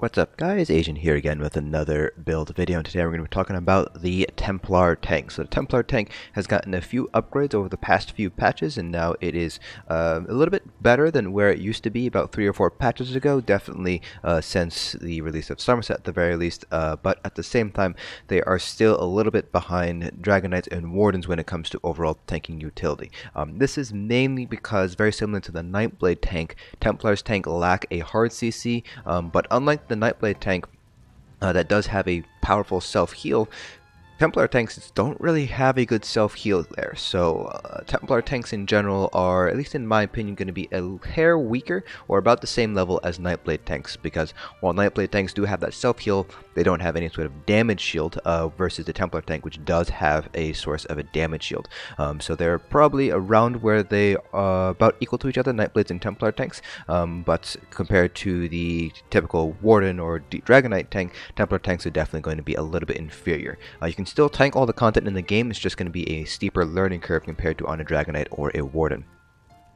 What's up guys, Asian here again with another build video, and today we're going to be talking about the Templar tank. So the Templar tank has gotten a few upgrades over the past few patches, and now it is a little bit better than where it used to be about 3 or 4 patches ago, definitely since the release of Somerset at the very least, but at the same time they are still a little bit behind Dragon Knights and Wardens when it comes to overall tanking utility. This is mainly because, very similar to the Nightblade tank, Templar's tank lack a hard CC, but unlike the Nightblade tank that does have a powerful self-heal, Templar tanks don't really have a good self-heal there. So Templar tanks in general are, at least in my opinion, going to be a hair weaker or about the same level as Nightblade tanks, because while Nightblade tanks do have that self-heal, they don't have any sort of damage shield versus the Templar tank, which does have a source of a damage shield. So they're probably around where they are about equal to each other, Nightblades and Templar tanks, but compared to the typical Warden or Dragon Knight tank, Templar tanks are definitely going to be a little bit inferior. You can still tank all the content in the game, it's just going to be a steeper learning curve compared to on a Dragon Knight or a Warden.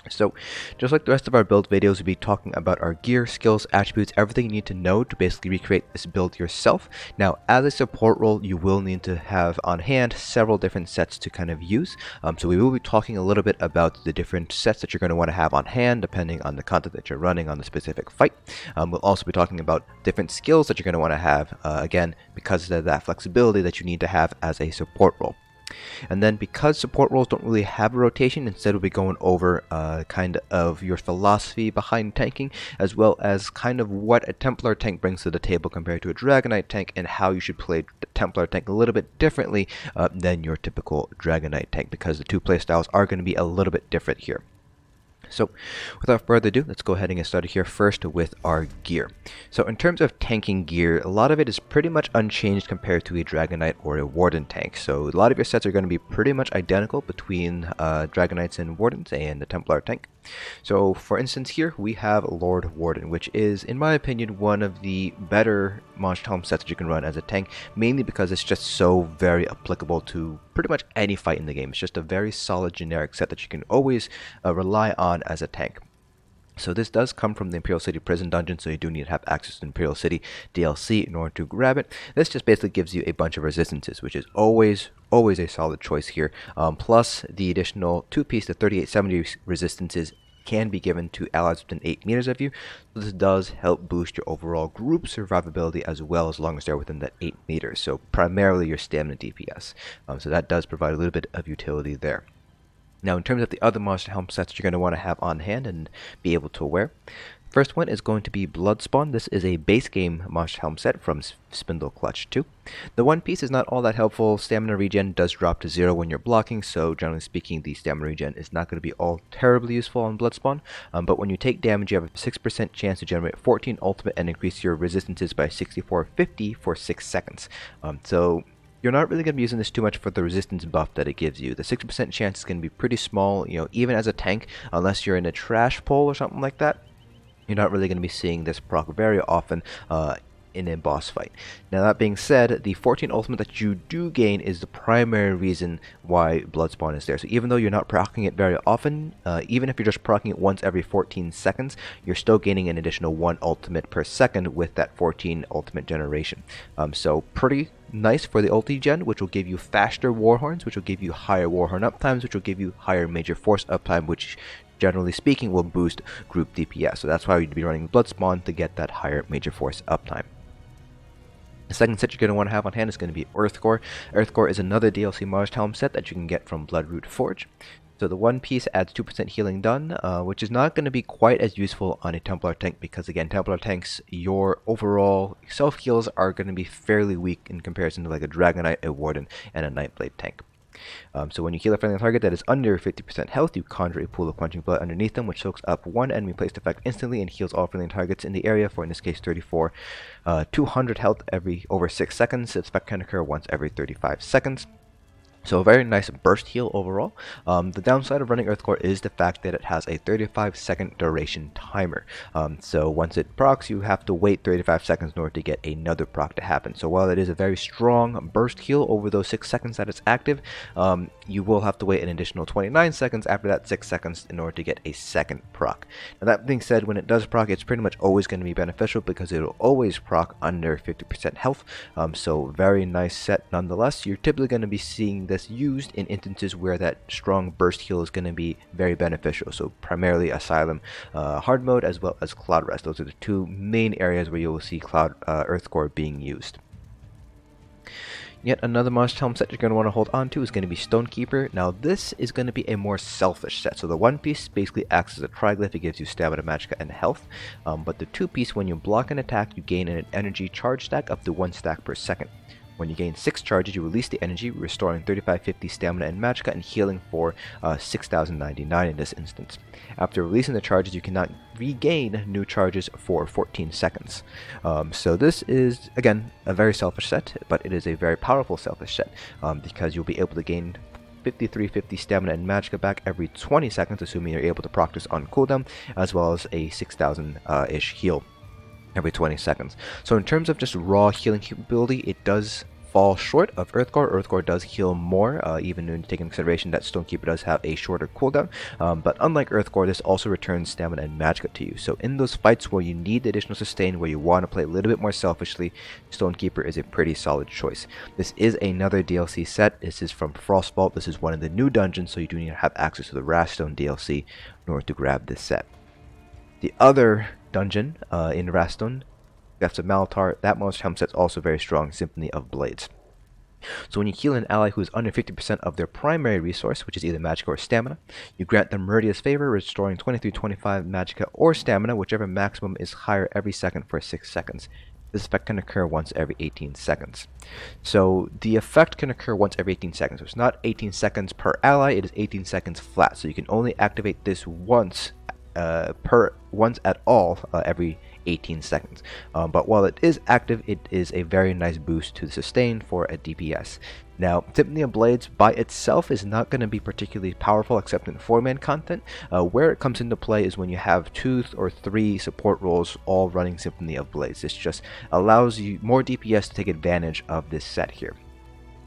So, just like the rest of our build videos, we'll be talking about our gear, skills, attributes, everything you need to know to basically recreate this build yourself. Now, as a support role, you will need to have on hand several different sets to kind of use. So we will be talking a little bit about the different sets that you're going to want to have on hand, depending on the content that you're running on the specific fight. We'll also be talking about different skills that you're going to want to have, again, because of that flexibility that you need to have as a support role. And then, because support roles don't really have a rotation, instead we'll be going over kind of your philosophy behind tanking, as well as kind of what a Templar tank brings to the table compared to a Dragon Knight tank, and how you should play the Templar tank a little bit differently than your typical Dragon Knight tank, because the two playstyles are going to be a little bit different here. So, without further ado, let's go ahead and get started here first with our gear. So, in terms of tanking gear, a lot of it is pretty much unchanged compared to a Dragon Knight or a Warden tank. So, a lot of your sets are going to be pretty much identical between Dragon Knights and Wardens and the Templar tank. So, for instance, here we have Lord Warden, which is, in my opinion, one of the better Monster Helm sets that you can run as a tank, mainly because it's just so very applicable to pretty much any fight in the game. It's just a very solid generic set that you can always rely on as a tank. So this does come from the Imperial City Prison Dungeon, so you do need to have access to Imperial City DLC in order to grab it. This just basically gives you a bunch of resistances, which is always a solid choice here. Plus, the additional 2-piece to 3870 resistances can be given to allies within 8 meters of you. So this does help boost your overall group survivability as well, as long as they're within that 8 meters. So primarily your stamina DPS. So that does provide a little bit of utility there. Now, in terms of the other Monster Helm sets you're going to want to have on hand and be able to wear, first one is going to be Bloodspawn. This is a base game Monster Helm set from Spindle Clutch 2. The one piece is not all that helpful. Stamina regen does drop to 0 when you're blocking, so generally speaking the stamina regen is not going to be all terribly useful on Bloodspawn. But when you take damage, you have a 6% chance to generate 14 ultimate and increase your resistances by 6450 for 6 seconds. So you're not really going to be using this too much for the resistance buff that it gives you. The 6% chance is going to be pretty small, even as a tank, unless you're in a trash pull or something like that. You're not really going to be seeing this proc very often in a boss fight. Now, that being said, the 14 ultimate that you do gain is the primary reason why Bloodspawn is there. So even though you're not proccing it very often, even if you're just proccing it once every 14 seconds, you're still gaining an additional 1 ultimate per second with that 14 ultimate generation. So pretty nice for the ulti gen, which will give you faster Warhorns, which will give you higher Warhorn uptimes, which will give you higher Major Force uptime, which generally speaking will boost group DPS. So that's why you'd be running Bloodspawn, to get that higher Major Force uptime. The second set you're going to want to have on hand is going to be Earthcore. Earthcore is another DLC Monster Helm set that you can get from Bloodroot Forge. So the one piece adds 2% healing done, which is not going to be quite as useful on a Templar tank, because again, Templar tanks, your overall self-heals are going to be fairly weak in comparison to like a Dragon Knight, a Warden, and a Nightblade tank. So when you heal a friendly target that is under 50% health, you conjure a pool of quenching blood underneath them, which soaks up one enemy placed effect instantly and heals all friendly targets in the area for, in this case, 200 health over 6 seconds. This effect can occur once every 35 seconds. So a very nice burst heal overall. The downside of running Earthcore is the fact that it has a 35-second duration timer. So once it procs, you have to wait 35 seconds in order to get another proc to happen. So while it is a very strong burst heal over those 6 seconds that it's active, you will have to wait an additional 29 seconds after that 6 seconds in order to get a second proc. Now that being said, when it does proc, it's pretty much always going to be beneficial because it'll always proc under 50% health. So very nice set nonetheless. You're typically going to be seeing this used in instances where that strong burst heal is going to be very beneficial. So primarily Asylum hard mode as well as Cloud Rest. Those are the two main areas where you will see Cloud Earthcore being used. Yet another monster helm set you're going to want to hold on to is going to be Stonekeeper. Now this is going to be a more selfish set. So the one piece basically acts as a triglyph. It gives you stamina, magicka, and health. But the two piece, when you block an attack, you gain an energy charge stack up to 1 stack per second. When you gain 6 charges, you release the energy, restoring 3550 stamina and magicka and healing for 6099 in this instance. After releasing the charges, you cannot regain new charges for 14 seconds. So this is, again, a very selfish set, but it is a very powerful selfish set because you'll be able to gain 5350 stamina and magicka back every 20 seconds, assuming you're able to practice on cooldown, as well as a 6000-ish heal every 20 seconds. So in terms of just raw healing capability, it does fall short of Earthcore. Earthcore does heal more, even when taking consideration that Stonekeeper does have a shorter cooldown. But unlike Earthcore, this also returns stamina and magicka to you. So in those fights where you need the additional sustain, where you want to play a little bit more selfishly, Stonekeeper is a pretty solid choice. This is another DLC set. This is from Frostvault. This is one of the new dungeons, so you do need to have access to the Wrathstone DLC in order to grab this set. The other dungeon in Wrathstone, Deaths of Malatar, that monster helm set's also very strong, Symphony of Blades. So when you heal an ally who is under 50% of their primary resource, which is either magicka or stamina, you grant them Meridia's Favor, restoring 2325 magicka or stamina, whichever maximum is higher every second for 6 seconds. This effect can occur once every 18 seconds. So the effect can occur once every 18 seconds. So it's not 18 seconds per ally, it is 18 seconds flat. So you can only activate this once at all every 18 seconds. But while it is active, it is a very nice boost to the sustain for a DPS. Now, Symphony of Blades by itself is not going to be particularly powerful except in 4-man content. Where it comes into play is when you have 2 or 3 support roles all running Symphony of Blades. This just allows you more DPS to take advantage of this set here.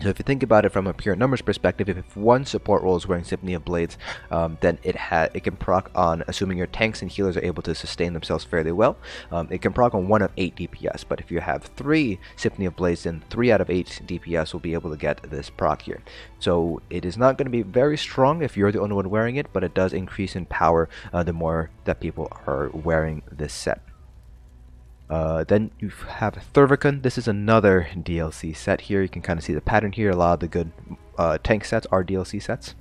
So if you think about it from a pure numbers perspective, if one support role is wearing Symphony of Blades, then it can proc on, assuming your tanks and healers are able to sustain themselves fairly well, it can proc on 1 of 8 DPS. But if you have 3 Symphony of Blades, then 3 out of 8 DPS will be able to get this proc here. So it is not going to be very strong if you're the only one wearing it, but it does increase in power the more that people are wearing this set. Then you have Thurvokun. This is another DLC set here. You can kind of see the pattern here. A lot of the good tank sets are DLC sets.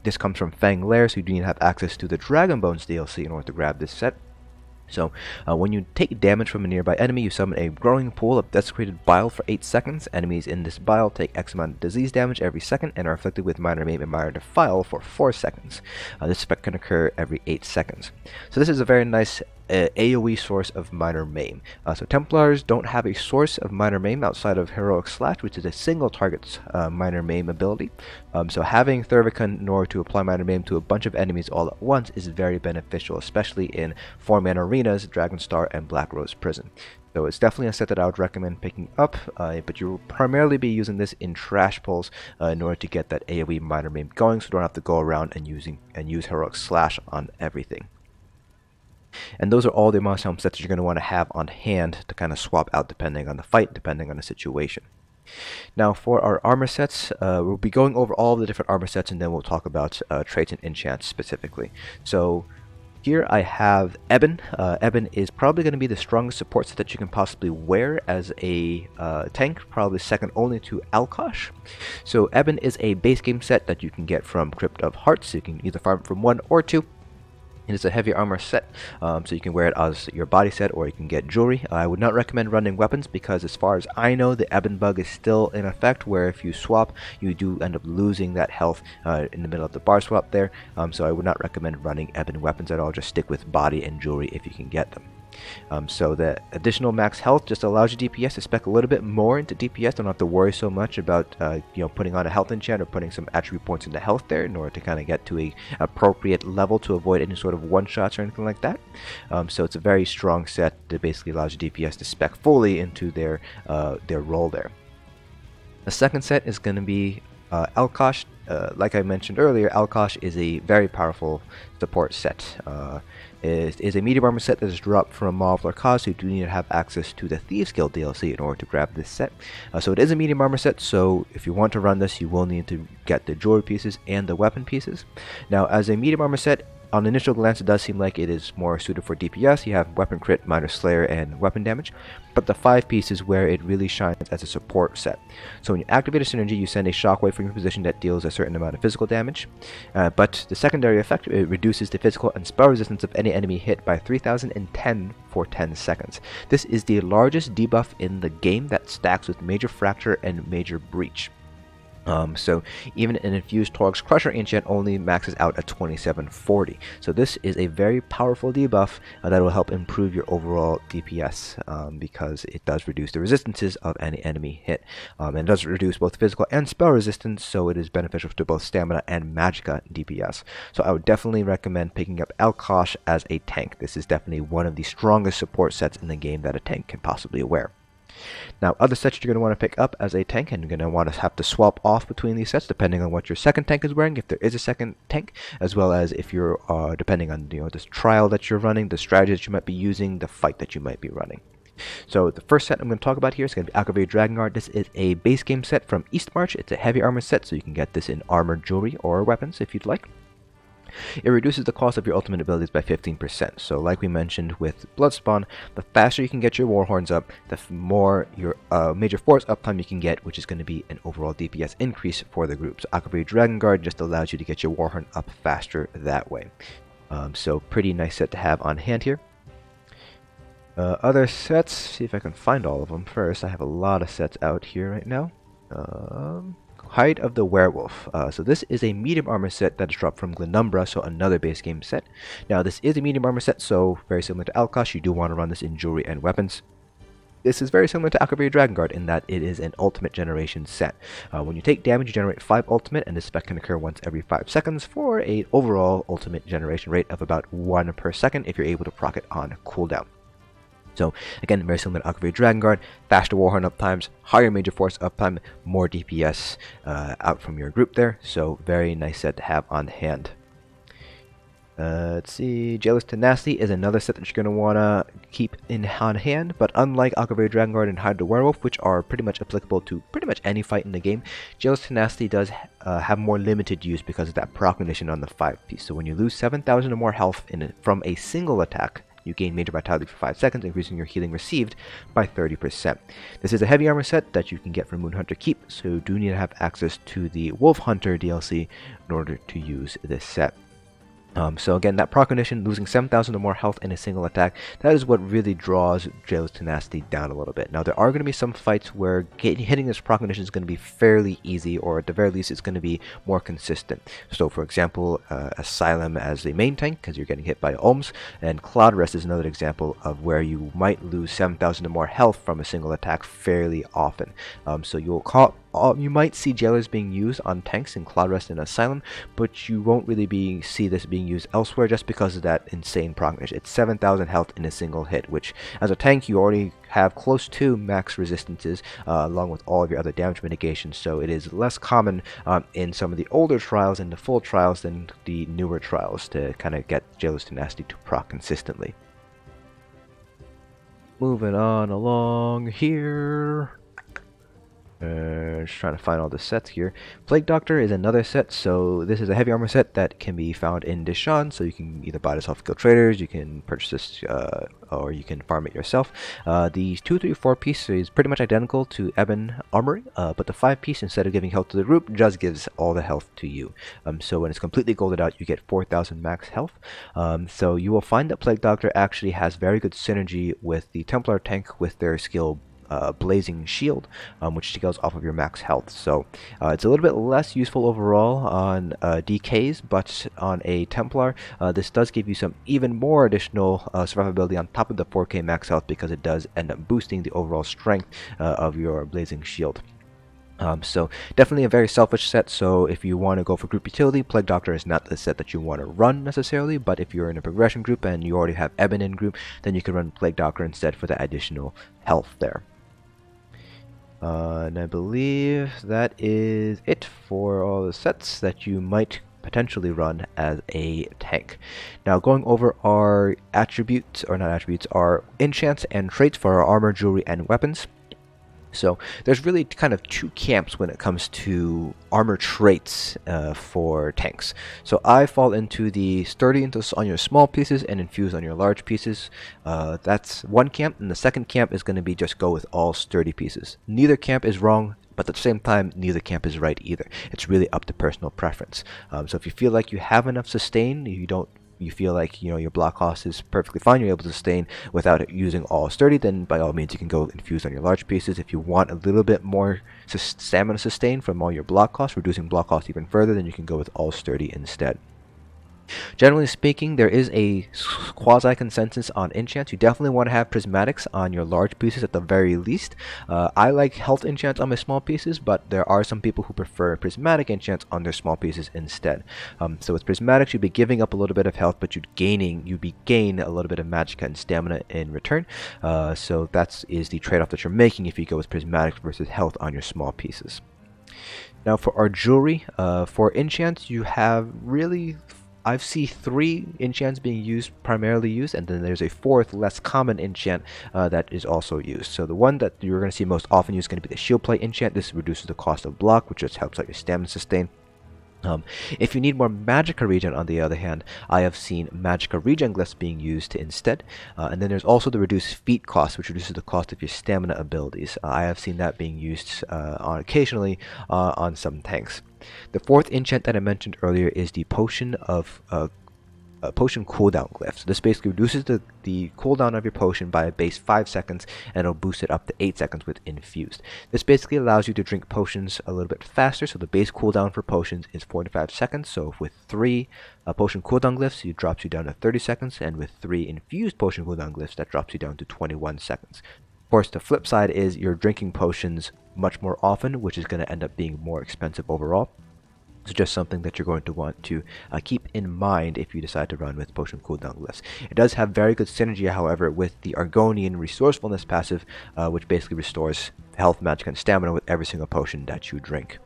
This comes from Fang Lair, so you do need to have access to the Dragon Bones DLC in order to grab this set. So when you take damage from a nearby enemy, you summon a growing pool of desecrated bile for 8 seconds. Enemies in this bile take X amount of disease damage every second and are afflicted with minor maim and minor defile for 4 seconds. This effect can occur every 8 seconds. So this is a very nice AoE source of minor maim. So Templars don't have a source of minor maim outside of Heroic Slash, which is a single target minor maim ability. So having Thurvokun in order to apply minor maim to a bunch of enemies all at once is very beneficial, especially in 4-man arenas, Dragonstar and Black Rose Prison. So it's definitely a set that I would recommend picking up, but you'll primarily be using this in trash pulls in order to get that AoE minor maim going, so you don't have to go around and use Heroic Slash on everything. And those are all the monster helm sets that you're going to want to have on hand to kind of swap out depending on the fight, depending on the situation. Now for our armor sets, we'll be going over all the different armor sets and then we'll talk about traits and enchants specifically. So here I have Ebon. Ebon is probably going to be the strongest support set that you can possibly wear as a tank, probably second only to Alkosh. So Ebon is a base game set that you can get from Crypt of Hearts. You can either farm from 1 or 2. It is a heavy armor set, so you can wear it as your body set or you can get jewelry. I would not recommend running weapons because as far as I know, the Ebon bug is still in effect, where if you swap, you do end up losing that health in the middle of the bar swap there. So I would not recommend running Ebon weapons at all. Just stick with body and jewelry if you can get them. So the additional max health just allows your DPS to spec a little bit more into DPS. Don't have to worry so much about putting on a health enchant or putting some attribute points into health there in order to kind of get to a appropriate level to avoid any sort of one shots or anything like that. So it's a very strong set that basically allows your DPS to spec fully into their role there. The second set is going to be Alkosh. Like I mentioned earlier, Alkosh is a very powerful support set. It is a medium armor set that is dropped from Mav or Kaz who do need to have access to the Thieves Guild DLC in order to grab this set. So it is a medium armor set, so if you want to run this, you will need to get the jewelry pieces and the weapon pieces. Now, as a medium armor set, on initial glance, it does seem like it is more suited for DPS. You have Weapon Crit, Minor Slayer, and Weapon Damage. But the 5-piece is where it really shines as a support set. So when you activate a synergy, you send a shockwave from your position that deals a certain amount of physical damage. But the secondary effect, it reduces the physical and spell resistance of any enemy hit by 3010 for 10 seconds. This is the largest debuff in the game that stacks with Major Fracture and Major Breach. So even an Infused Torug's Crusher enchant only maxes out at 2740. So this is a very powerful debuff that will help improve your overall DPS because it does reduce the resistances of any enemy hit. And it does reduce both physical and spell resistance, so it is beneficial to both stamina and magicka DPS. So I would definitely recommend picking up Alkosh as a tank. This is definitely one of the strongest support sets in the game that a tank can possibly wear. Now, other sets you're going to want to pick up as a tank, and you're going to want to have to swap off between these sets depending on what your second tank is wearing, if there is a second tank, as well as if you're depending on this trial that you're running, the strategy that you might be using, the fight that you might be running. So the first set I'm going to talk about here is going to be Akaviri Dragonguard. This is a base game set from Eastmarch. It's a heavy armor set, so you can get this in armor, jewelry, or weapons if you'd like. It reduces the cost of your ultimate abilities by 15%. So like we mentioned with Bloodspawn, the faster you can get your Warhorns up, the more your Major Force uptime you can get, which is going to be an overall DPS increase for the group. So Akaviri Dragonguard just allows you to get your Warhorn up faster that way. So pretty nice set to have on hand here. Other sets, see if I can find all of them first. I have a lot of sets out here right now. Hide of the Werewolf. So this is a medium armor set that is dropped from Glenumbra, so another base game set. Now this is a medium armor set, so very similar to Alkosh. You do want to run this in jewelry and weapons. This is very similar to Akaviri Dragonguard in that it is an ultimate generation set. When you take damage, you generate 5 ultimate, and this spec can occur once every 5 seconds for an overall ultimate generation rate of about 1 per second if you're able to proc it on cooldown. So again, very similar to Akaviri Dragonguard, faster Warhorn uptimes, higher Major Force uptime, more DPS out from your group there. So very nice set to have on hand. Let's see, Jealous Tenacity is another set that you're going to want to keep on hand, but unlike Akaviri Dragonguard and Hide the Werewolf, which are pretty much applicable to pretty much any fight in the game, Jealous Tenacity does have more limited use because of that proc condition on the 5-piece. So when you lose 7,000 or more health from a single attack, you gain Major Vitality for 5 seconds, increasing your healing received by 30%. This is a heavy armor set that you can get from Moonhunter Keep, so you do need to have access to the Wolf Hunter DLC in order to use this set. So again, that proc condition, losing 7,000 or more health in a single attack, that is what really draws Jealous Tenacity down a little bit. Now, there are going to be some fights where hitting this proc condition is going to be fairly easy, or at the very least, it's going to be more consistent. So, for example, Asylum as the main tank, because you're getting hit by Ohms, and Cloud Rest is another example of where you might lose 7,000 or more health from a single attack fairly often. So you might see Jailers being used on tanks in Cloud Rest and Asylum, but you won't really see this being used elsewhere just because of that insane proc condition. It's 7,000 health in a single hit, which as a tank you already have close to max resistances along with all of your other damage mitigations, so it is less common in some of the older trials and the full trials than the newer trials to kind of get Jealous Tenacity to proc consistently. Moving on along here. Just trying to find all the sets here. Plague Doctor is another set, so this is a heavy armor set that can be found in Deshaan, so you can either buy this off Guild Traders, you can purchase this, or you can farm it yourself. The 2, 3, 4 piece is pretty much identical to Ebon Armory, but the 5 piece, instead of giving health to the group, just gives all the health to you. So when it's completely golded out, you get 4,000 max health. So you will find that Plague Doctor actually has very good synergy with the Templar tank with their skill Blazing Shield, which scales off of your max health. So it's a little bit less useful overall on DKs, but on a Templar, this does give you some even more additional survivability on top of the 4k max health, because it does end up boosting the overall strength of your Blazing Shield. So definitely a very selfish set. So if you want to go for group utility, Plague Doctor is not the set that you want to run necessarily, but if you're in a progression group and you already have Ebon in group, then you can run Plague Doctor instead for the additional health there. And I believe that is it for all the sets that you might potentially run as a tank. Now going over our attributes, or not attributes, our enchants and traits for our armor, jewelry, and weapons. So there's really kind of two camps when it comes to armor traits for tanks. So I fall into the sturdy on your small pieces and infused on your large pieces. That's one camp, and the second camp is going to be just go with all sturdy pieces. Neither camp is wrong, but at the same time, neither camp is right either. It's really up to personal preference. So if you feel like you have enough sustain, you feel like your block cost is perfectly fine, you're able to sustain without using all sturdy, then by all means you can go infused on your large pieces. If you want a little bit more stamina sustain from all your block cost, reducing block cost even further, then you can go with all sturdy instead. Generally speaking, there is a quasi-consensus on enchants. You definitely want to have prismatics on your large pieces at the very least. I like health enchants on my small pieces, but there are some people who prefer prismatic enchants on their small pieces instead. So with prismatics, you'd be giving up a little bit of health, but you'd gain a little bit of magicka and stamina in return. So that is the trade-off that you're making if you go with prismatics versus health on your small pieces. Now for our jewelry, for enchants, you have really I see 3 enchants being primarily used, and then there's a 4th, less common enchant that is also used. So the one that you're going to see most often used is going to be the Shield Plate enchant. This reduces the cost of block, which just helps out your stamina sustain. If you need more magicka regen, on the other hand, I have seen magicka regen glyphs being used instead. And then there's also the reduced feat cost, which reduces the cost of your stamina abilities. I have seen that being used occasionally on some tanks. The 4th enchant that I mentioned earlier is the potion cooldown glyph. So this basically reduces the cooldown of your potion by a base 5 seconds, and it'll boost it up to 8 seconds with Infused. This basically allows you to drink potions a little bit faster, so the base cooldown for potions is 4 to 5 seconds. So with 3 potion cooldown glyphs, it drops you down to 30 seconds, and with 3 infused potion cooldown glyphs, that drops you down to 21 seconds. Of course, the flip side is you're drinking potions much more often, which is going to end up being more expensive overall. So just something that you're going to want to keep in mind if you decide to run with potion cooldown glyphs. It does have very good synergy, however, with the Argonian resourcefulness passive, which basically restores health, magic, and stamina with every single potion that you drink.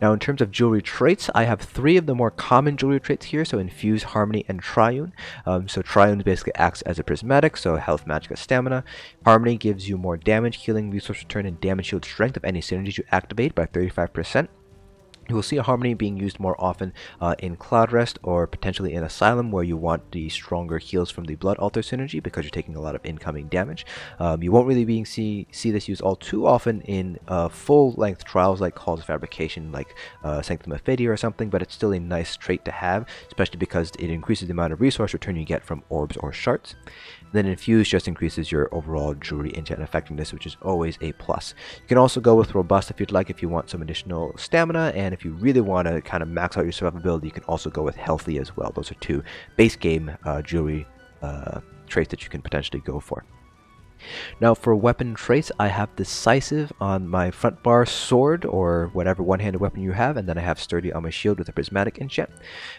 Now in terms of jewelry traits, I have 3 of the more common jewelry traits here, so Infused, Harmony, and Triune. So Triune basically acts as a prismatic, so health, magic, stamina. Harmony gives you more damage, healing, resource return, and damage shield strength of any synergies you activate by 35%. You will see a Harmony being used more often in Cloud Rest or potentially in Asylum, where you want the stronger heals from the Blood Altar synergy because you're taking a lot of incoming damage. You won't really see this used all too often in full-length trials like Halls of Fabrication, like Sanctum of Fadia or something, but it's still a nice trait to have, especially because it increases the amount of resource return you get from orbs or shards. Then Infused just increases your overall jewelry enchant effectiveness, which is always a plus. You can also go with Robust if you'd like, if you want some additional stamina, and if you really want to kind of max out your survivability, you can also go with Healthy as well. Those are 2 base game jewelry traits that you can potentially go for. Now for weapon traits, I have Decisive on my front bar sword, or whatever one-handed weapon you have, and then I have Sturdy on my shield with a prismatic enchant.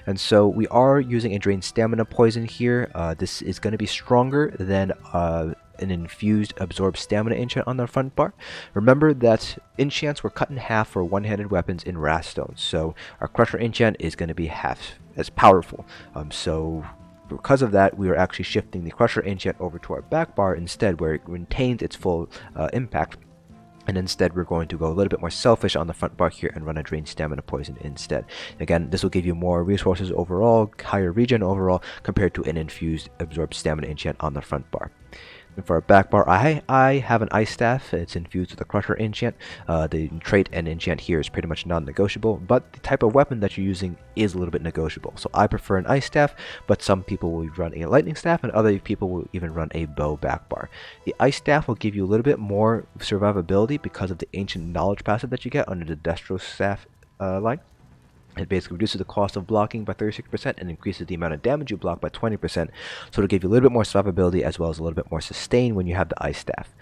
And so we are using a drained stamina poison here. This is going to be stronger than an infused absorb stamina enchant on the front bar. Remember that enchants were cut in half for one-handed weapons in Wrathstone, so our Crusher enchant is going to be half as powerful. So because of that, we are actually shifting the Crusher enchant over to our back bar instead, where it retains its full impact. And instead, we're going to go a little bit more selfish on the front bar here and run a drained stamina poison instead. Again, this will give you more resources overall, higher regen overall, compared to an infused absorbed stamina enchant on the front bar. For a backbar, I have an ice staff. It's infused with a crusher enchant. The trait and enchant here is pretty much non-negotiable, but the type of weapon that you're using is a little bit negotiable. So I prefer an ice staff, but some people will run a lightning staff, and other people will even run a bow backbar. The ice staff will give you a little bit more survivability because of the ancient knowledge passive that you get under the destro staff line. It basically reduces the cost of blocking by 36% and increases the amount of damage you block by 20%. So it'll give you a little bit more survivability as well as a little bit more sustain when you have the ice staff.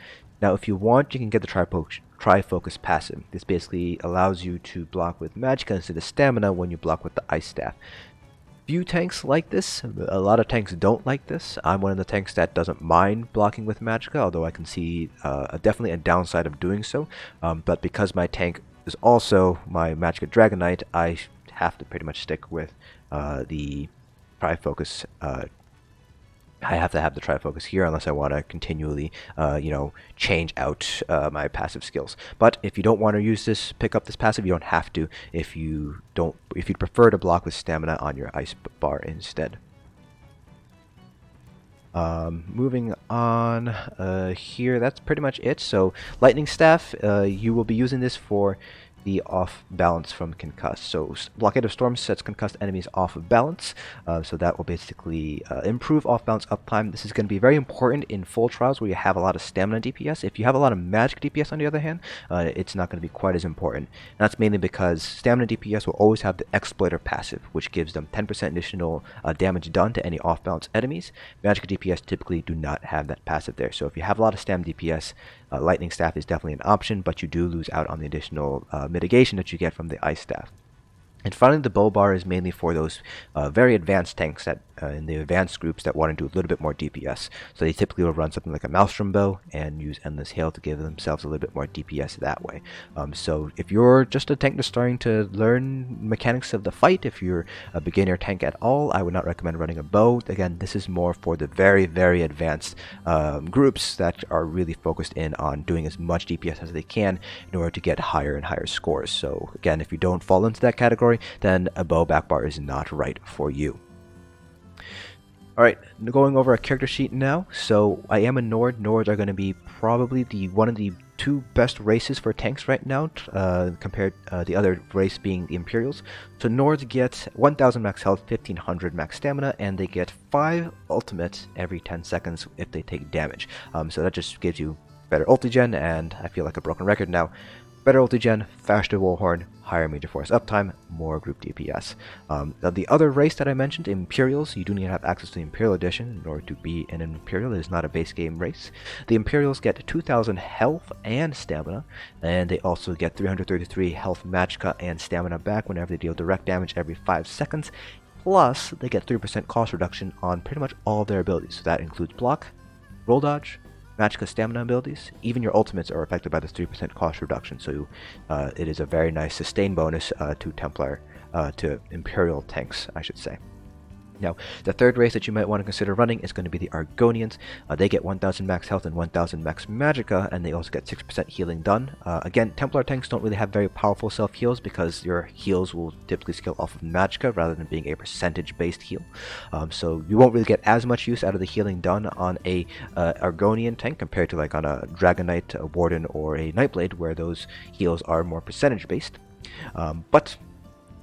Now if you want, you can get the Trifocus passive. This basically allows you to block with magicka instead of stamina when you block with the ice staff. Few tanks like this. A lot of tanks don't like this. I'm one of the tanks that doesn't mind blocking with magicka, although I can see definitely a downside of doing so. But because my tank is also my magicka Dragon Knight, I have to pretty much stick with the Trifocus. I have to have the Trifocus here unless I want to continually, change out my passive skills. But if you don't want to use this, pick up this passive. You don't have to if you prefer to block with stamina on your ice bar instead. Moving on here, that's pretty much it. So lightning staff, you will be using this for the off balance from concuss. So Blockade of Storm sets concussed enemies off of balance, so that will basically improve off balance uptime. This is going to be very important in full trials where you have a lot of stamina DPS. If you have a lot of magic DPS on the other hand, it's not going to be quite as important. And that's mainly because stamina DPS will always have the exploiter passive, which gives them 10% additional damage done to any off balance enemies. Magic DPS typically do not have that passive there, so if you have a lot of stam DPS, lightning staff is definitely an option, but you do lose out on the additional mitigation that you get from the ice staff. And finally, the bow bar is mainly for those very advanced tanks that in the advanced groups that want to do a little bit more DPS. So they typically will run something like a Maelstrom bow and use Endless Hail to give themselves a little bit more DPS that way. So if you're just a tank that's starting to learn mechanics of the fight, if you're a beginner tank at all, I would not recommend running a bow. Again, this is more for the very, very advanced groups that are really focused in on doing as much DPS as they can in order to get higher and higher scores. So again, if you don't fall into that category, then a bow backbar is not right for you. Alright, going over a character sheet now. So I am a Nord. Nords are going to be probably one of the two best races for tanks right now, compared the other race being the Imperials. So Nords get 1000 max health, 1500 max stamina, and they get 5 ultimate every 10 seconds if they take damage. So that just gives you better ulti gen, and I feel like a broken record now. Better ulti gen, faster Warhorn, higher major force uptime, more group DPS. The other race that I mentioned, Imperials, you do need to have access to the Imperial Edition in order to be an Imperial. It is not a base game race. The Imperials get 2000 health and stamina, and they also get 333 health magicka and stamina back whenever they deal direct damage every 5 seconds. Plus, they get 3% cost reduction on pretty much all of their abilities. So that includes block, roll dodge, magicka stamina abilities. Even your ultimates are affected by this 3% cost reduction, so it is a very nice sustain bonus to Templar, to Imperial tanks, I should say. Now, the third race that you might want to consider running is going to be the Argonians. They get 1000 max health and 1000 max magicka, and they also get 6% healing done. Again, Templar tanks don't really have very powerful self-heals because your heals will typically scale off of magicka rather than being a percentage-based heal. So you won't really get as much use out of the healing done on a Argonian tank compared to like on a Dragon Knight, a Warden, or a Nightblade, where those heals are more percentage-based. But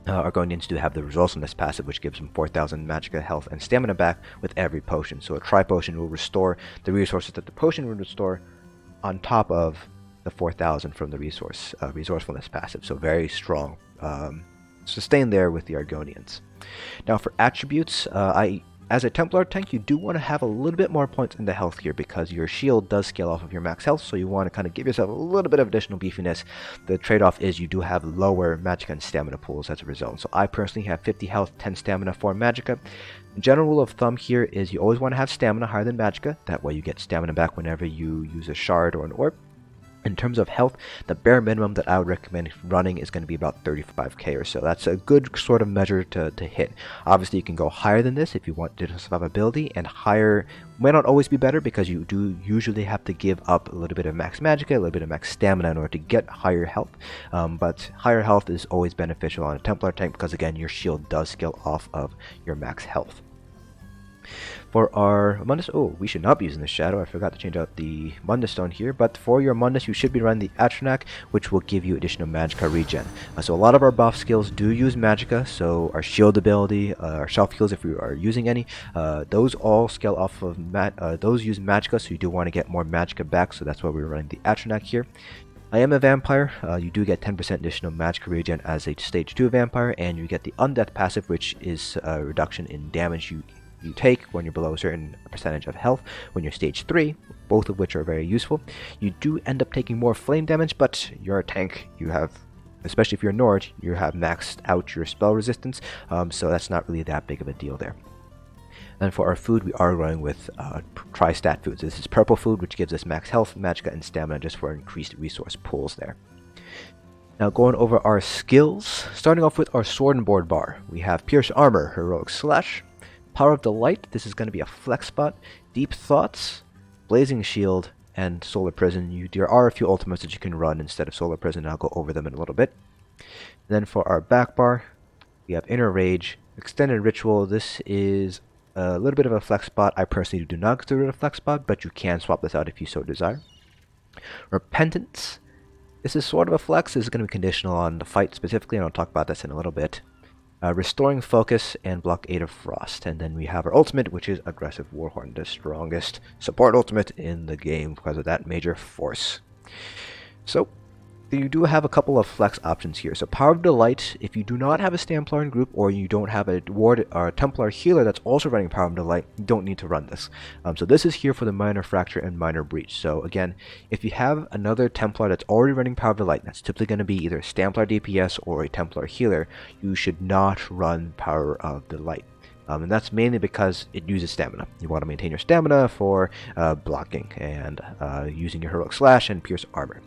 Argonians do have the resourcefulness passive, which gives them 4000 magicka health and stamina back with every potion. So a tri-potion will restore the resources that the potion would restore on top of the 4000 from the resourcefulness passive. So very strong sustain there with the Argonians. Now for attributes, as a Templar tank, you do want to have a little bit more points in the health here because your shield does scale off of your max health, so you want to kind of give yourself a little bit of additional beefiness. The trade-off is you do have lower magicka and stamina pools as a result. So I personally have 50 health, 10 stamina for magicka. The general rule of thumb here is you always want to have stamina higher than magicka. That way you get stamina back whenever you use a shard or an orb. In terms of health, the bare minimum that I would recommend running is going to be about 35k or so. That's a good sort of measure to hit. Obviously, you can go higher than this if you want additional survivability, and higher may not always be better because you do usually have to give up a little bit of max magicka, a little bit of max stamina in order to get higher health. But higher health is always beneficial on a Templar tank because, again, your shield does scale off of your max health. For our Mundus, oh, we should not be using the Shadow. I forgot to change out the Mundus Stone here. But for your Mundus, you should be running the Atronach, which will give you additional Magicka regen. So a lot of our buff skills do use Magicka. So our shield ability, our self heals if we are using any, those all scale off of those use Magicka. So you do want to get more Magicka back. So that's why we're running the Atronach here. I am a vampire. You do get 10% additional magic regen as a stage 2 vampire, and you get the undeath passive, which is a reduction in damage you take when you're below a certain percentage of health when you're stage 3, both of which are very useful. You do end up taking more flame damage, but you're a tank. You have, especially if you're Nord, you have maxed out your spell resistance, so that's not really that big of a deal there. And for our food, we are running with tri-stat foods. This is purple food, which gives us max health, magicka, and stamina just for increased resource pools there. Now going over our skills, starting off with our sword and board bar. We have Pierce Armor, Heroic Slash, Power of the Light, this is going to be a flex spot, Deep Thoughts, Blazing Shield, and Solar Prison. There are a few ultimates that you can run instead of Solar Prison, and I'll go over them in a little bit. And then for our back bar, we have Inner Rage, Extended Ritual. This is a little bit of a flex spot. I personally do not consider it a flex spot, but you can swap this out if you so desire. Repentance, this is sort of a flex. This is going to be conditional on the fight specifically, and I'll talk about this in a little bit. Restoring Focus and Blockade of Frost. And then we have our ultimate, which is Aggressive Warhorn, the strongest support ultimate in the game because of that major force. So you do have a couple of flex options here. So Power of the Light, if you do not have a Templar in group, or you don't have a Warden or a Templar healer that's also running Power of the Light, you don't need to run this. So this is here for the Minor Fracture and Minor Breach. So again, if you have another Templar that's already running Power of the Light, that's typically going to be either a Templar DPS or a Templar healer, you should not run Power of the Light. And that's mainly because it uses stamina. You want to maintain your stamina for blocking and using your Heroic Slash and Pierce Armor.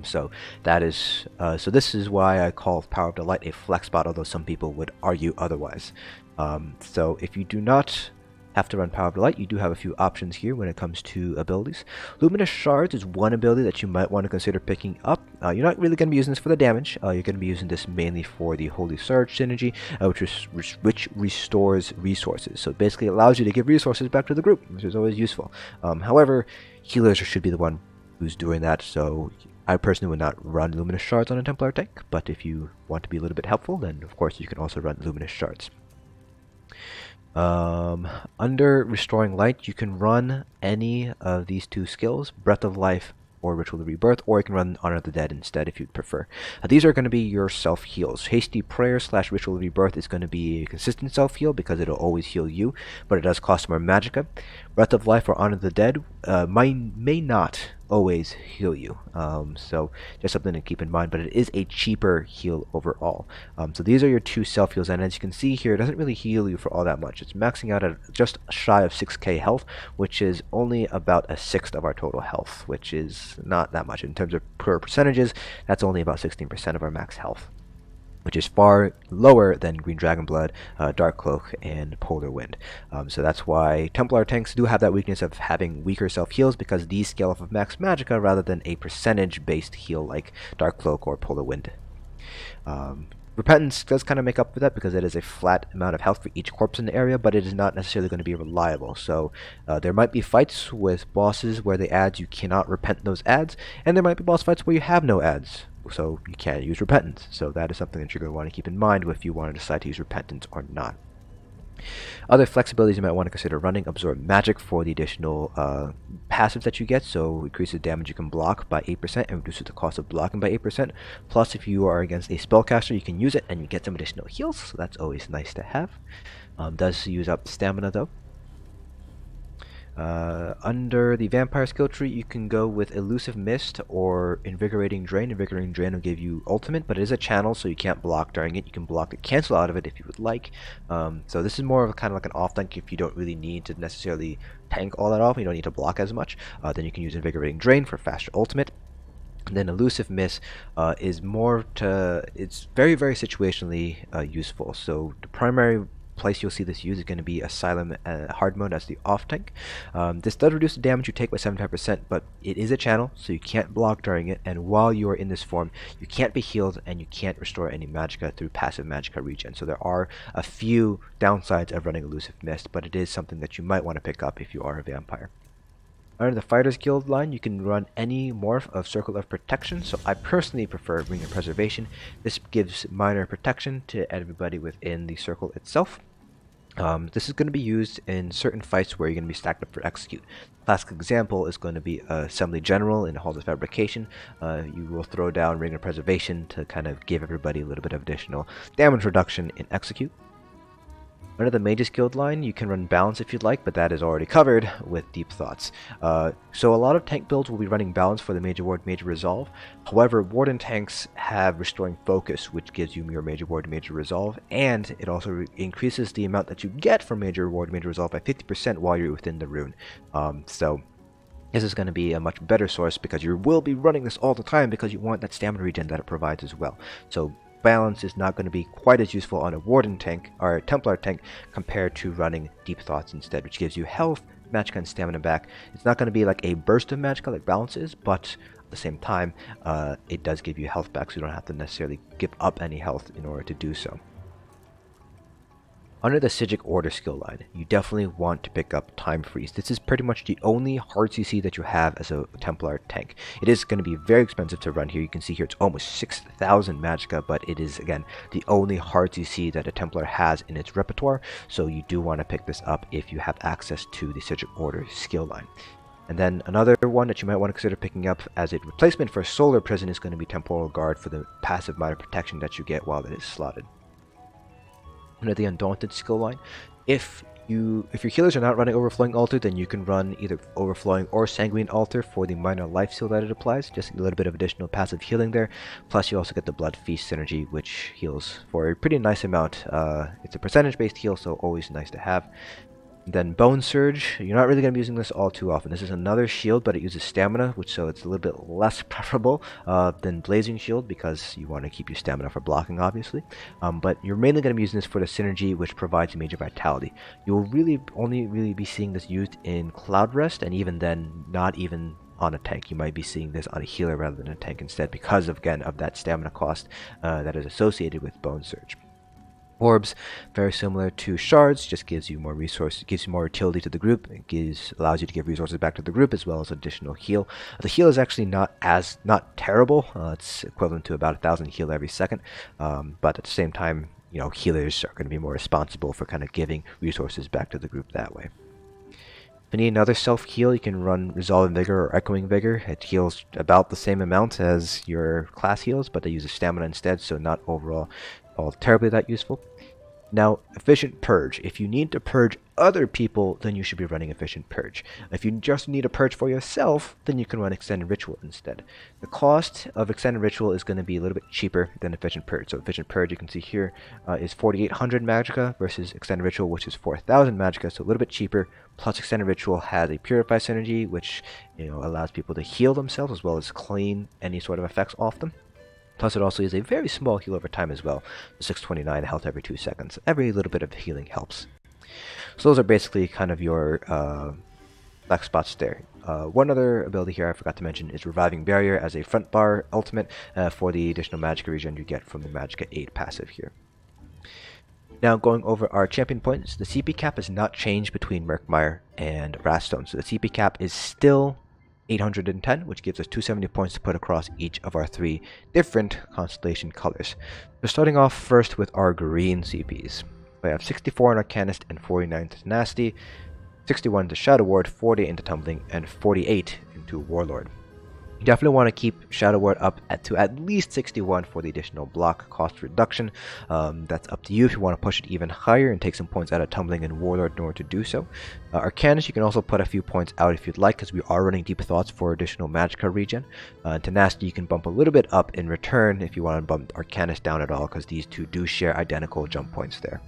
So this is why I call Power of the Light a flex spot, although some people would argue otherwise. So if you do not have to run Power of the Light, you do have a few options here when it comes to abilities. Luminous Shards is one ability that you might want to consider picking up. You're not really going to be using this for the damage. You're going to be using this mainly for the Holy Surge synergy, which restores resources. So it basically allows you to give resources back to the group, which is always useful. However, healers should be the one who's doing that, so I personally would not run Luminous Shards on a Templar tank, but if you want to be a little bit helpful, then of course you can also run Luminous Shards. Under Restoring Light, you can run any of these two skills, Breath of Life or Ritual of Rebirth, or you can run Honor of the Dead instead if you'd prefer. These are going to be your self-heals. Hasty Prayer / Ritual of Rebirth is going to be a consistent self-heal because it'll always heal you, but it does cost more magicka. Breath of Life or Honor of the Dead may not always heal you, so just something to keep in mind, but it is a cheaper heal overall. So these are your two self-heals, and as you can see here, it doesn't really heal you for all that much. It's maxing out at just shy of 6k health, which is only about a sixth of our total health, which is not that much. In terms of per percentages, that's only about 16% of our max health, which is far lower than Green Dragon Blood, Dark Cloak, and Polar Wind. So that's why Templar tanks do have that weakness of having weaker self-heals, because these scale off of max magicka rather than a percentage-based heal like Dark Cloak or Polar Wind. Repentance does kind of make up for that because it is a flat amount of health for each corpse in the area, but it is not necessarily going to be reliable. So there might be fights with bosses where the adds, you cannot repent those adds, and there might be boss fights where you have no adds, so you can't use repentance. So that is something that you're going to want to keep in mind if you want to decide to use repentance or not. Other flexibilities you might want to consider running: Absorb Magic for the additional passives that you get, so increases the damage you can block by 8% and reduces the cost of blocking by 8%. Plus, if you are against a spellcaster, you can use it and you get some additional heals, so that's always nice to have. Does use up stamina though. Under the Vampire skill tree, you can go with Elusive Mist or Invigorating Drain. Invigorating Drain will give you ultimate, but it is a channel, so you can't block during it. You can block the cancel out of it if you would like. So this is more of a kind of like an off tank if you don't really need to necessarily tank all that off. You don't need to block as much. Then you can use Invigorating Drain for faster ultimate. And then Elusive Miss is more to, it's very, very situationally useful. So the primary place you'll see this used is going to be Asylum hard mode as the off tank. This does reduce the damage you take by 75%, but it is a channel, so you can't block during it, and while you are in this form, you can't be healed and you can't restore any magicka through passive magicka regen. So there are a few downsides of running Elusive Mist, but it is something that you might want to pick up if you are a vampire. Under the Fighters Guild line, you can run any morph of Circle of Protection, so I personally prefer Ring of Preservation. This gives minor protection to everybody within the circle itself. This is going to be used in certain fights where you're going to be stacked up for execute. Classic example is going to be Assembly General in Halls of Fabrication. You will throw down Ring of Preservation to kind of give everybody a little bit of additional damage reduction in execute. Under the Mages Guild line, you can run Balance if you'd like, but that is already covered with Deep Thoughts. So a lot of tank builds will be running Balance for the Major Ward, Major Resolve. However, Warden tanks have Restoring Focus, which gives you your Major Ward, Major Resolve, and it also increases the amount that you get from Major Ward, Major Resolve by 50% while you're within the rune. So this is going to be a much better source because you will be running this all the time because you want that stamina regen that it provides as well. So Balance is not going to be quite as useful on a Warden tank or a Templar tank compared to running Deep Thoughts instead, which gives you health, magicka, and stamina back. It's not going to be like a burst of magicka like Balance is, but at the same time, it does give you health back, so you don't have to necessarily give up any health in order to do so. Under the Psijic Order skill line, you definitely want to pick up Time Freeze. This is pretty much the only hard CC that you have as a Templar tank. It is going to be very expensive to run here. You can see here it's almost 6,000 magicka, but it is, again, the only hard CC that a Templar has in its repertoire, so you do want to pick this up if you have access to the Psijic Order skill line. And then another one that you might want to consider picking up as a replacement for Solar Prison is going to be Temporal Guard for the passive minor protection that you get while it is slotted. Under the Undaunted skill line, if your healers are not running Overflowing Altar, then you can run either Overflowing or Sanguine Altar for the minor life steal that it applies. Just a little bit of additional passive healing there. Plus you also get the Blood Feast synergy, which heals for a pretty nice amount. It's a percentage based heal, so always nice to have. Then Bone Surge, you're not really going to be using this all too often. This is another shield, but it uses stamina, so it's a little bit less preferable than Blazing Shield because you want to keep your stamina for blocking, obviously. But you're mainly going to be using this for the synergy, which provides Major Vitality. You will only be seeing this used in Cloud Rest, and even then, not even on a tank. You might be seeing this on a healer rather than a tank instead because, again, of that stamina cost that is associated with Bone Surge. Orbs, very similar to shards, just gives you more resources, gives you more utility to the group. It allows you to give resources back to the group as well as additional heal. The heal is actually not terrible. It's equivalent to about 1,000 heal every second, but at the same time, healers are going to be more responsible for kind of giving resources back to the group that way. If you need another self-heal, you can run Resolve Vigor or Echoing Vigor. It heals about the same amount as your class heals, but they use a stamina instead, so not overall all terribly that useful. Now, Efficient Purge. If you need to purge other people, then you should be running Efficient Purge. If you just need a purge for yourself, then you can run Extended Ritual instead. The cost of Extended Ritual is going to be a little bit cheaper than Efficient Purge. So Efficient Purge, you can see here, is 4,800 magicka versus Extended Ritual, which is 4,000 magicka, so a little bit cheaper. Plus, Extended Ritual has a Purify synergy, which allows people to heal themselves as well as clean any sort of effects off them. Plus, it also is a very small heal over time as well. 629 health every 2 seconds. Every little bit of healing helps. So those are basically kind of your black spots there. One other ability here I forgot to mention is Reviving Barrier as a front bar ultimate for the additional magicka regen you get from the Magicka 8 passive here. Now, going over our champion points, the CP cap has not changed between Murkmire and Wrathstone. So the CP cap is still 810, which gives us 270 points to put across each of our 3 different constellation colors. So starting off first with our green CPs. We have 64 in Arcanist and 49 to Tenacity, 61 to Shadow Ward, 40 into Tumbling, and 48 into Warlord. You definitely want to keep Shadow Ward up to at least 61 for the additional block cost reduction. That's up to you if you want to push it even higher and take some points out of Tumbling and Warlord in order to do so. Arcanist, you can also put a few points out if you'd like, because we are running Deep Thoughts for additional magicka regen. Tenacity, you can bump a little bit up in return if you want to bump Arcanist down at all, because these two do share identical jump points there.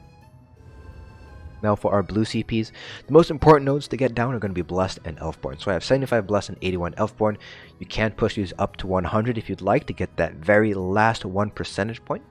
Now for our blue CPs, the most important nodes to get down are going to be Blessed and Elfborn. So I have 75 Blessed and 81 Elfborn. You can push these up to 100 if you'd like to get that very last 1 percentage point.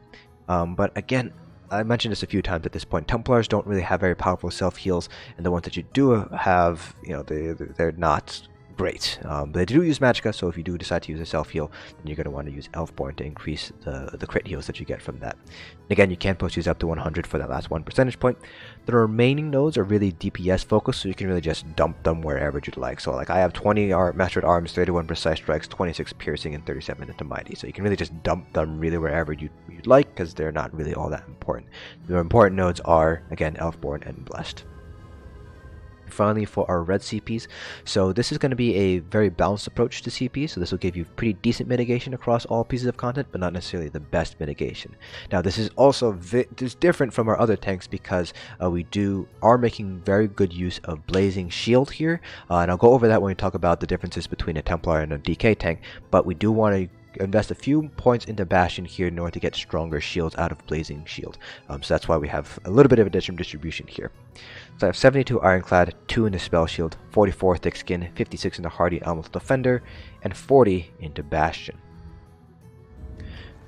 But again, I mentioned this a few times at this point. Templars don't really have very powerful self heals, and the ones that you do have, you know, they're not great. They do use magicka, so if you do decide to use a self-heal, then you're going to want to use Elfborn to increase the crit heals that you get from that. And again, you can post use up to 100 for that last 1 percentage point. The remaining nodes are really DPS focused, so you can really just dump them wherever you'd like. So like I have 20 Mastered Arms, 31 Precise Strikes, 26 Piercing, and 37 into Mighty. So you can really just dump them really wherever you'd like, because they're not really all that important. The important nodes are, again, Elfborn and Blessed. Finally, for our red CPs, so this is going to be a very balanced approach to CP, so this will give you pretty decent mitigation across all pieces of content, but not necessarily the best mitigation. Now this is also different from our other tanks because we are making very good use of Blazing Shield here, and I'll go over that when we talk about the differences between a Templar and a DK tank, but we do want to invest a few points into Bastion here in order to get stronger shields out of Blazing Shield. So that's why we have a little bit of a distribution here. So I have 72 Ironclad, 2 into Spell Shield, 44 Thick Skin, 56 into Hardy Elemental Defender, and 40 into Bastion.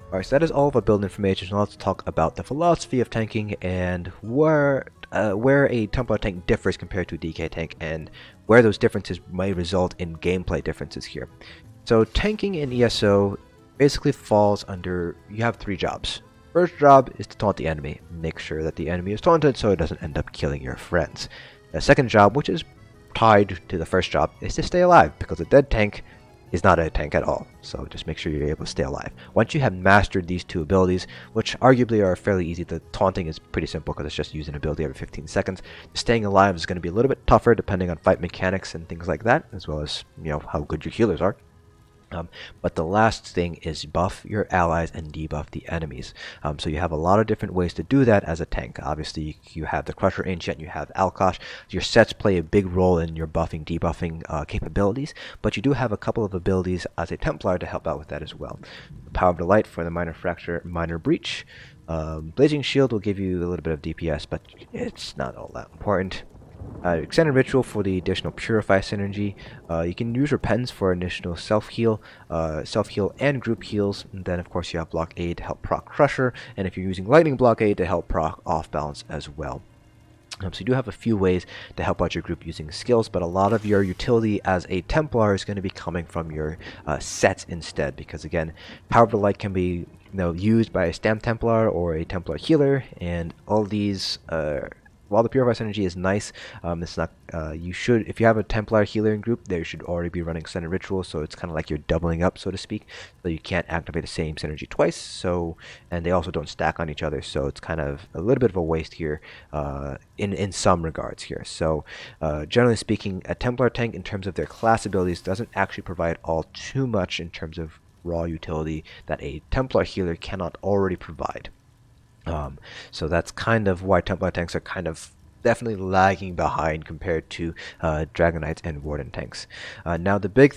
Alright, so that is all of our build information. So let's talk about the philosophy of tanking and where a Templar tank differs compared to a DK tank, and where those differences may result in gameplay differences here. So tanking in ESO basically falls under, you have 3 jobs. First job is to taunt the enemy. Make sure that the enemy is taunted so it doesn't end up killing your friends. The second job, which is tied to the first job, is to stay alive, because a dead tank is not a tank at all. So just make sure you're able to stay alive. Once you have mastered these 2 abilities, which arguably are fairly easy, the taunting is pretty simple because it's just using an ability every 15 seconds. Staying alive is going to be a little bit tougher depending on fight mechanics and things like that, as well as, you know, how good your healers are. But the last thing is buff your allies and debuff the enemies. So you have a lot of different ways to do that as a tank. Obviously, you have the Crusher Enchant, you have Alkosh. Your sets play a big role in your buffing, debuffing capabilities, but you do have a couple of abilities as a Templar to help out with that as well. Power of Delight for the Minor Fracture, Minor Breach. Blazing Shield will give you a little bit of DPS, but it's not all that important. Extended Ritual for the additional Purify synergy. You can use Repentance for additional self-heal and group heals. And then of course you have Blockade to help proc Crusher, and if you're using Lightning Blockade to help proc off balance as well. So you do have a few ways to help out your group using skills, but a lot of your utility as a Templar is going to be coming from your sets instead, because again, Power of the Light can be used by a Stamp Templar or a Templar healer, and all these while the Purify synergy is nice, it's not. You should, if you have a Templar healer in group, they should already be running Extended Ritual, so it's kind of like you're doubling up, so to speak. So you can't activate the same synergy twice. So, and they also don't stack on each other, so it's kind of a little bit of a waste here, in some regards here. So, generally speaking, a Templar tank in terms of their class abilities doesn't actually provide all too much in terms of raw utility that a Templar healer cannot already provide. So that's kind of why Templar tanks are kind of definitely lagging behind compared to Dragon Knights and Warden tanks. Now the big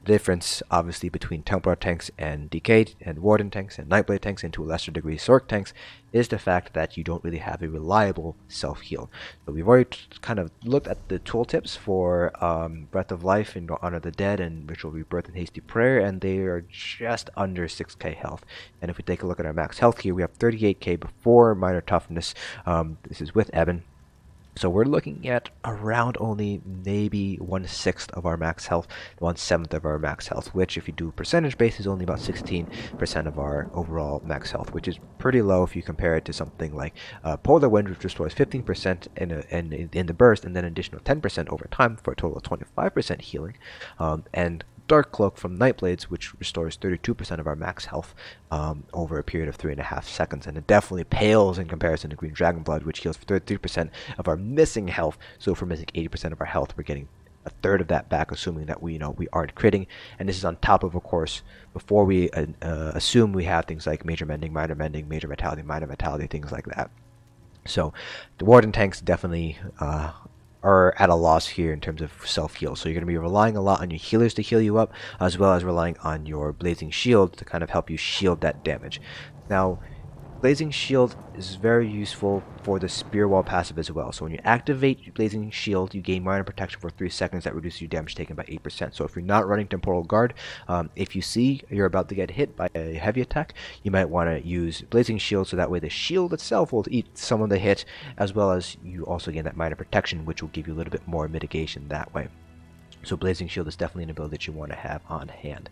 difference obviously between Templar tanks and DK and Warden tanks and Nightblade tanks, and to a lesser degree Sorc tanks, is the fact that you don't really have a reliable self-heal. So we've already kind of looked at the tooltips for Breath of Life and Honor the Dead and Ritual Rebirth and Hasty Prayer, and they are just under 6k health. And if we take a look at our max health here, we have 38k before Minor Toughness. This is with Ebon. So we're looking at around only maybe 1/6 of our max health, 1/7 of our max health, which if you do percentage base is only about 16% of our overall max health, which is pretty low if you compare it to something like Polar Wind, which restores 15% in the burst, and then an additional 10% over time for a total of 25% healing, and Dark Cloak from Nightblades, which restores 32% of our max health over a period of 3.5 seconds, and it definitely pales in comparison to Green Dragon Blood, which heals 33% of our missing health. So if we're missing 80% of our health, we're getting a third of that back, assuming that we aren't critting. And this is on top of course, before we assume we have things like Major Mending, Minor Mending, Major Vitality, Minor Vitality, things like that. So the Warden tanks definitely are at a loss here in terms of self-heal. So you're going to be relying a lot on your healers to heal you up, as well as relying on your Blazing Shield to kind of help you shield that damage. Now, Blazing Shield is very useful for the Spear Wall passive as well. So when you activate Blazing Shield, you gain minor protection for 3 seconds that reduces your damage taken by 8%. So if you're not running Temporal Guard, if you see you're about to get hit by a heavy attack, you might want to use Blazing Shield so that way the shield itself will eat some of the hit, as well as you also gain that minor protection, which will give you a little bit more mitigation that way. So Blazing Shield is definitely an ability that you want to have on hand.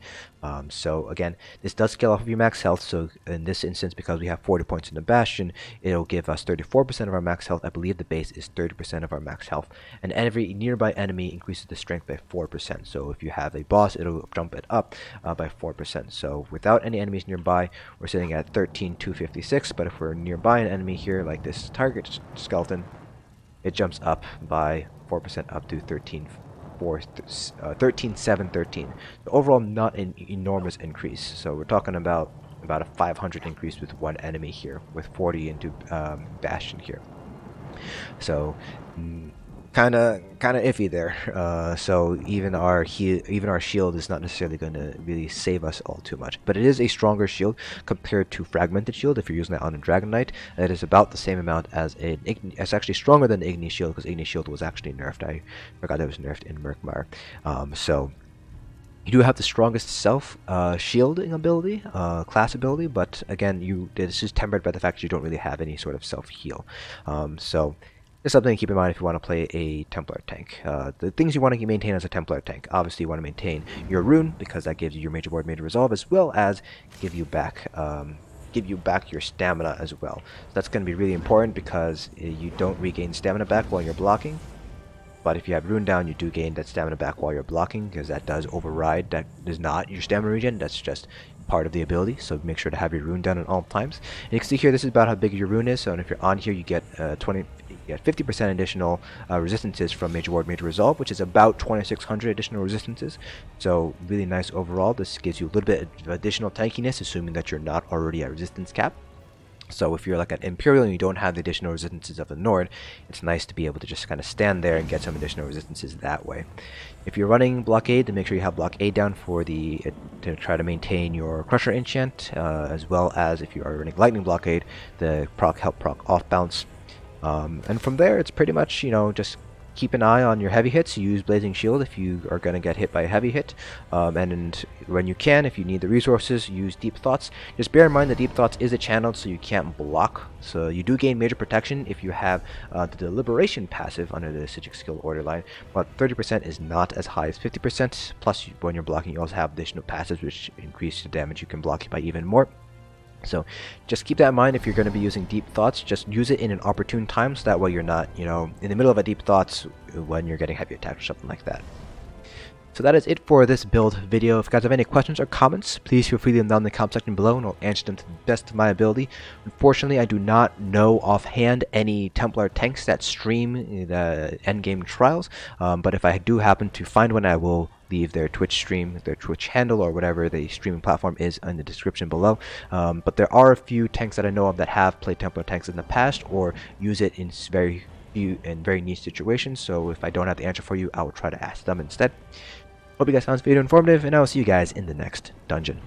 So again, this does scale off of your max health. So in this instance, because we have 40 points in the Bastion, it'll give us 34% of our max health. I believe the base is 30% of our max health. And every nearby enemy increases the strength by 4%. So if you have a boss, it'll jump it up by 4%. So without any enemies nearby, we're sitting at 13,256. But if we're nearby an enemy here, like this target skeleton, it jumps up by 4% up to 13,713. So overall, not an enormous increase. So we're talking about a 500 increase with one enemy here, with 40 into Bastion here. So kind of iffy there. So even our shield is not necessarily going to really save us all too much, but it is a stronger shield compared to Fragmented Shield. If you're using that on a Dragon Knight, it is about the same amount as it's actually stronger than Igni Shield, because Igni Shield was actually nerfed. I forgot that was nerfed in Murkmire. So you do have the strongest shielding ability, class ability, but again, this is tempered by the fact that you don't really have any sort of self heal. So it's something to keep in mind if you want to play a Templar tank. The things you want to maintain as a Templar tank: obviously you want to maintain your rune, because that gives you your major ward, major resolve, as well as give you back your stamina as well. So that's going to be really important, because you don't regain stamina back while you're blocking. But if you have rune down, you do gain that stamina back while you're blocking, because that does override. That is not your stamina regen, that's just part of the ability. So make sure to have your rune down at all times. And you can see here, this is about how big your rune is. So if you're on here, you get 50% additional resistances from Major Ward, Major Resolve, which is about 2,600 additional resistances. So really nice overall. This gives you a little bit of additional tankiness, assuming that you're not already at resistance cap. So if you're like an Imperial and you don't have the additional resistances of the Nord, it's nice to be able to just kind of stand there and get some additional resistances that way. If you're running Blockade, then make sure you have Blockade down for to try to maintain your Crusher enchant, as well as if you are running Lightning Blockade, the help proc off bounce. And from there, it's pretty much, just keep an eye on your heavy hits. You use Blazing Shield if you are going to get hit by a heavy hit. And when you can, if you need the resources, use Deep Thoughts. Just bear in mind that Deep Thoughts is a channeled, so you can't block. So you do gain major protection if you have the Deliberation passive under the Sigic skill order line. But 30% is not as high as 50%. Plus, when you're blocking, you also have additional passives, which increase the damage you can block by even more. So just keep that in mind if you're going to be using Deep Thoughts. Just use it in an opportune time, so that way you're not, in the middle of a Deep Thoughts when you're getting heavy attack or something like that. So that is it for this build video. If you guys have any questions or comments, please feel free to leave them down in the comment section below, and I'll answer them to the best of my ability. Unfortunately, I do not know offhand any Templar tanks that stream the endgame trials, but if I do happen to find one, I will leave their Twitch stream, their Twitch handle, or whatever the streaming platform is in the description below. But there are a few tanks that I know of that have played Templar tanks in the past, or use it in very niche situations. So if I don't have the answer for you, I will try to ask them instead. Hope you guys found this video informative, and I will see you guys in the next dungeon.